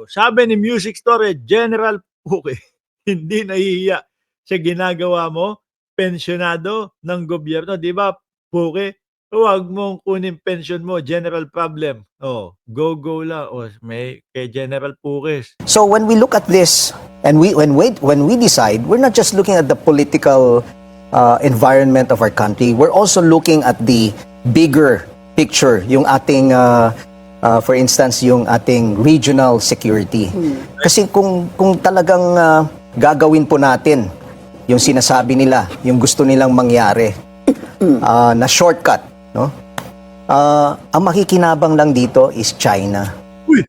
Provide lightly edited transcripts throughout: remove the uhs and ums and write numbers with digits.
Sabi ni Music Store, General Puke, hindi nahihiya sa ginagawa mo, pensyonado ng gobyerno. Di ba, Puke? Huwag mong kunin pension mo, general problem. Oh, go lang. Oh, may kay General Pukes. So when we look at this and when we decide, we're not just looking at the political environment of our country. We're also looking at the bigger picture, yung ating for instance, yung ating regional security. Kasi kung talagang gagawin po natin yung sinasabi nila, yung gusto nilang mangyari na shortcut, no? Ang makikinabang lang dito is China. Uy!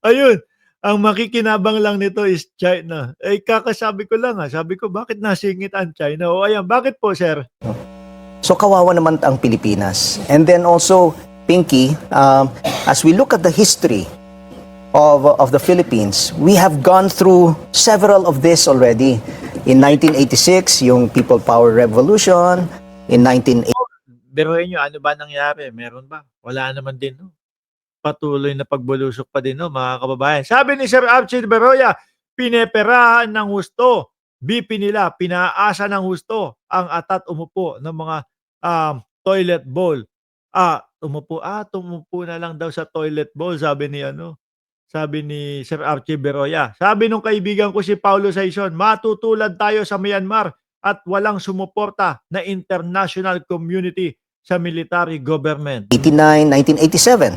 ayun. Ang makikinabang lang nito is China. Eh, kakasabi ko lang sabi ko, bakit nasingit ang China? O ayan, bakit po, sir? So kawawa naman ang Pilipinas. And then also, Pinky, as we look at the history of the Philippines, we have gone through several of this already. In 1986, yung People Power Revolution. In 1980, Biruin nyo, ano ba nangyari? Meron ba? Wala naman din. No? Patuloy na pagbulusok pa din, no, mga kababayan. Sabi ni Sir Archie Beroya, pineperahan ng husto. BP nila, pinaasa ng husto ang atat umupo ng mga toilet bowl. Tumupo na lang daw sa toilet bowl, sabi ni Sir Archie Beroya. Sabi nung kaibigan ko si Paulo Saison, matutulad tayo sa Myanmar at walang sumuporta na international community sa military government. 1987,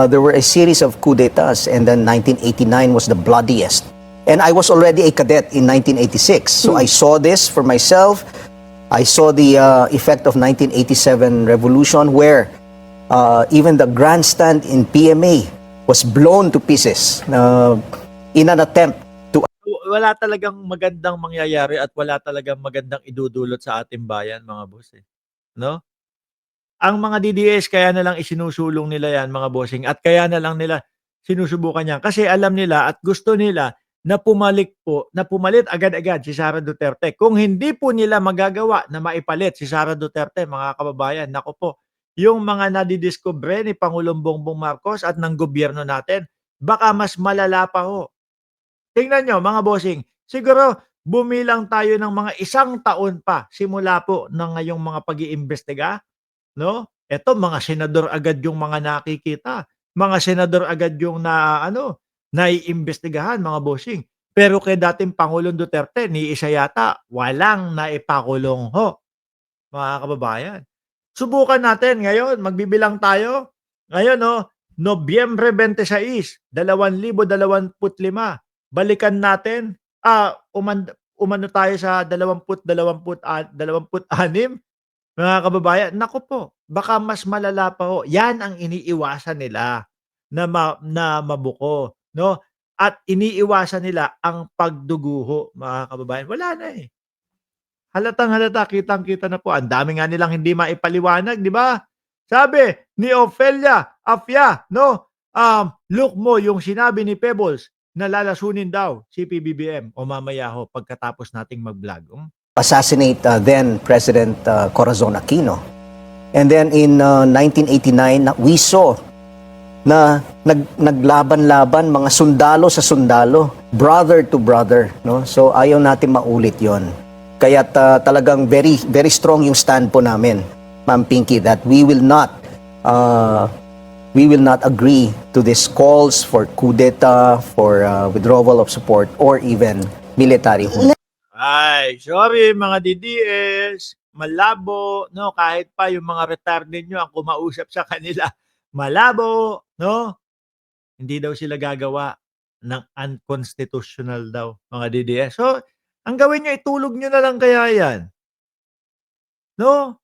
there were a series of coup d'etats, and then 1989 was the bloodiest. And I was already a cadet in 1986, so I saw this for myself. I saw the effect of 1987 revolution, where even the grandstand in PMA was blown to pieces in an attempt to... Wala talagang magandang mangyayari at wala talagang magandang idudulot sa ating bayan, mga boss. No? Ang mga DDS, kaya na lang isinusulong nila yan, mga bossing, at kaya na lang nila sinusubukan yan. Kasi alam nila at gusto nila na pumalit agad-agad si Sara Duterte. Kung hindi po nila magagawa na maipalit si Sara Duterte, mga kababayan, nako po, yung mga nadidiscover ni Pangulong Bongbong Marcos at ng gobyerno natin, baka mas malala pa ho. Tingnan nyo, mga bossing, siguro bumilang tayo ng mga 1 taon pa simula po ng ngayong mga pag-iimbestiga, no? Eto, mga senador agad yung mga nakikita. Mga senador agad yung naiimbestigahan, mga bossing. Pero kay dating Pangulong Duterte, ni isa yata, walang naipakulong ho, mga kababayan. Subukan natin ngayon, magbibilang tayo. Ngayon, Nobyembre 26, 2025. Balikan natin, umano tayo sa 26, mga kababayan. Naku po, baka mas malala pa ho. Yan ang iniiwasan nila na mabuko, no? At iniiwasan nila ang pagduguho, mga kababayan. Wala na eh. Halatang-halata, kitang-kita na po. Ang dami nga nilang hindi maipaliwanag, di ba? Sabi ni Ofelia Afia, no? Look mo yung sinabi ni Pebbles na lalasunin daw si PBBM o mamaya ho pagkatapos nating mag-vlog. assassinate then President Corazon Aquino. And then in 1989, we saw na naglaban-laban mga sundalo sa sundalo, brother to brother, no? So ayaw natin maulit 'yon. Kaya talagang very very strong yung stand po namin, Ma'am Pinky, that we will not agree to these calls for coup d'etat, for withdrawal of support, or even military junta. Ay, sorry mga DDS, malabo, no? Kahit pa yung mga retired ninyo ang kumausap sa kanila, malabo, no? Hindi daw sila gagawa ng unconstitutional daw, mga DDS. So, ang gawin nyo, itulog nyo na lang kaya yan. No?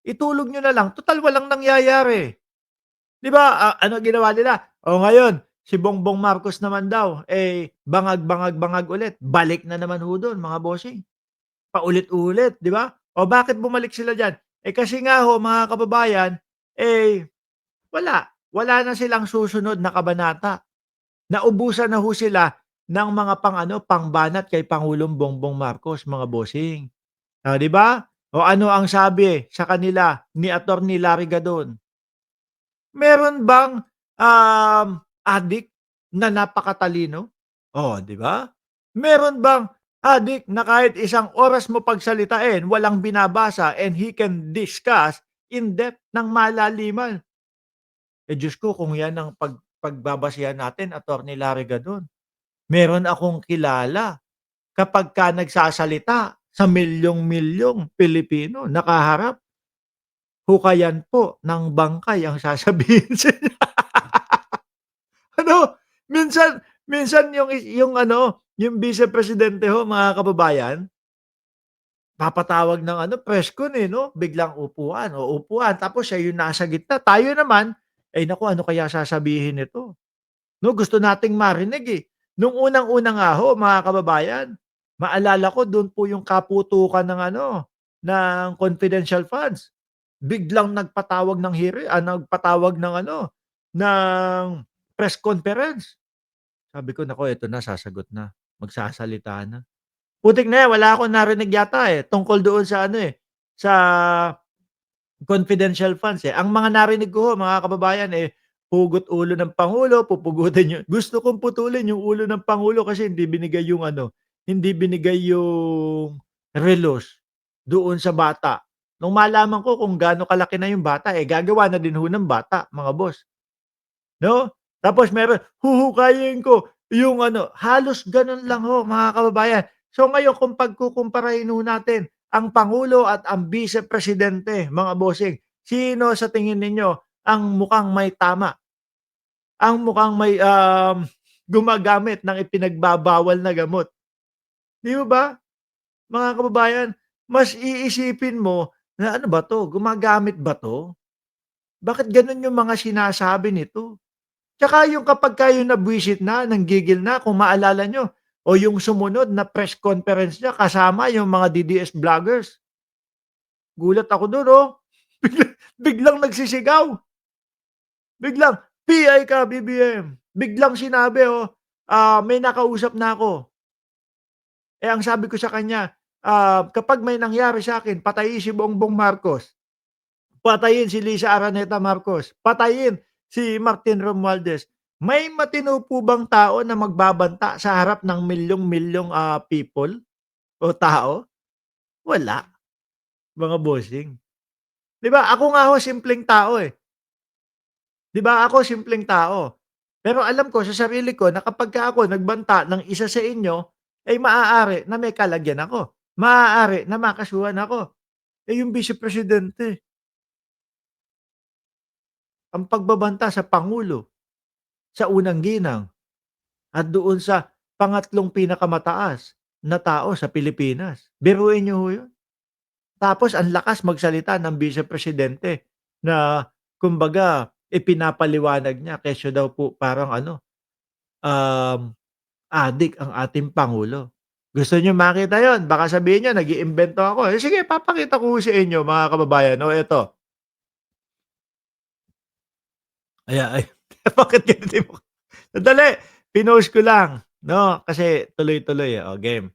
Itulog nyo na lang. Total, walang nangyayari. Di ba? Ano ginawa nila? O ngayon, si Bongbong Marcos naman daw, bangag ulit. Balik na naman ho doon, mga bossing. Paulit-ulit, di ba? O bakit bumalik sila dyan? Kasi nga ho, mga kababayan, wala na silang susunod na kabanata. Naubusan na ho sila ng mga pangbanat kay Pangulong Bongbong Marcos, mga bossing. Di ba? O ano ang sabi sa kanila ni Attorney Larry Gadon? Meron bang adik na napakatalino? Oh, 'di ba? Meron bang adik na kahit isang oras mo pagsalitain walang binabasa and he can discuss in depth ng malaliman? Eh, Diyos ko kung 'yan ang pagbabasehan natin, Attorney Larry Gadon. Meron akong kilala kapagka nagsasalita sa milyong-milyong Pilipino nakaharap, hukayan po ng bangkay ang sasabihin sa inyo. Ano, minsan minsan yung ano, yung Vice Presidente ho mga kababayan, papatawag ng ano, press con, eh, 'no, biglang upuan, o upuan tapos siya yung nasa gitna. Tayo naman, ay naku ano kaya sasabihin nito? 'No, gusto nating marinig, eh. Nung unang-una nga ho mga kababayan, maalala ko dun po yung kaputukan ng ano, ng confidential funds. Biglang nagpatawag ng ano, ng press conference. Sabi ko, "Naku, eto na sasagot na, magsasalita na." Putik na 'yan, wala akong narinig yata, eh, tungkol doon sa ano, eh, sa confidential funds, eh. Ang mga narinig ko ho mga kababayan, eh, hugot ulo ng pangulo, pupugutin yung gusto kong putulin yung ulo ng pangulo kasi hindi binigay yung ano, hindi binigay yung relos doon sa bata. Nung malaman ko kung gaano kalaki na yung bata, eh, gagawa na din ho ng bata, mga boss, 'no? Tapos meron, huhukayin ko yung ano, halos gano'n lang ho mga kababayan. So ngayon kung pagkukumparahin ho natin ang pangulo at ang Vice Presidente, mga bossing, sino sa tingin ninyo ang mukhang may tama, ang mukhang may, gumagamit ng ipinagbabawal na gamot, 'di ho ba, mga kababayan? Mas iisipin mo na, "Ano ba 'to, gumagamit ba 'to? Bakit gano'n yung mga sinasabi nito?" Tsaka yung kapagka yung nabwisit na, nanggigil na, kung maalala niyo o yung sumunod na press conference niya kasama yung mga DDS vloggers. Gulat ako dun, oh. Biglang nagsisigaw, biglang, "PI ka BBM." Biglang sinabi, oh, "May nakausap na ako." Eh, ang sabi ko sa kanya, "Kapag may nangyari sa'kin, patayin si Bongbong Marcos, patayin si Lisa Araneta Marcos, patayin si Martin Romualdez. May matino po bang tao na magbabanta sa harap ng milyong-milyong, people o tao? Wala, mga bossing." 'Di ba, ako nga ho simpleng tao, eh. 'Di ba, ako simpleng tao. Pero alam ko sa sarili ko na kapagka ako nagbanta ng isa sa inyo, ay maaari na may kalagyan ako, maaari na makasuhan ako. Eh, yung Vice Presidente, ang pagbabanta sa pangulo, sa unang ginang, at doon sa pangatlong pinakamataas na tao sa Pilipinas. Biruin niyo ho yun. Tapos ang lakas magsalita ng Vice Presidente na kumbaga ipinapaliwanag niya kesyo daw po parang ano, um, adik ang ating pangulo. Gusto niyo makita yon? Baka sabihin niyo nag-iimbento ako, eh, sige papakita ko sa inyo mga kababayan, oh, eto. Ay bakit ganito yung sandali, pinost ko lang 'no, kasi tuloy-tuloy, eh, oh, game.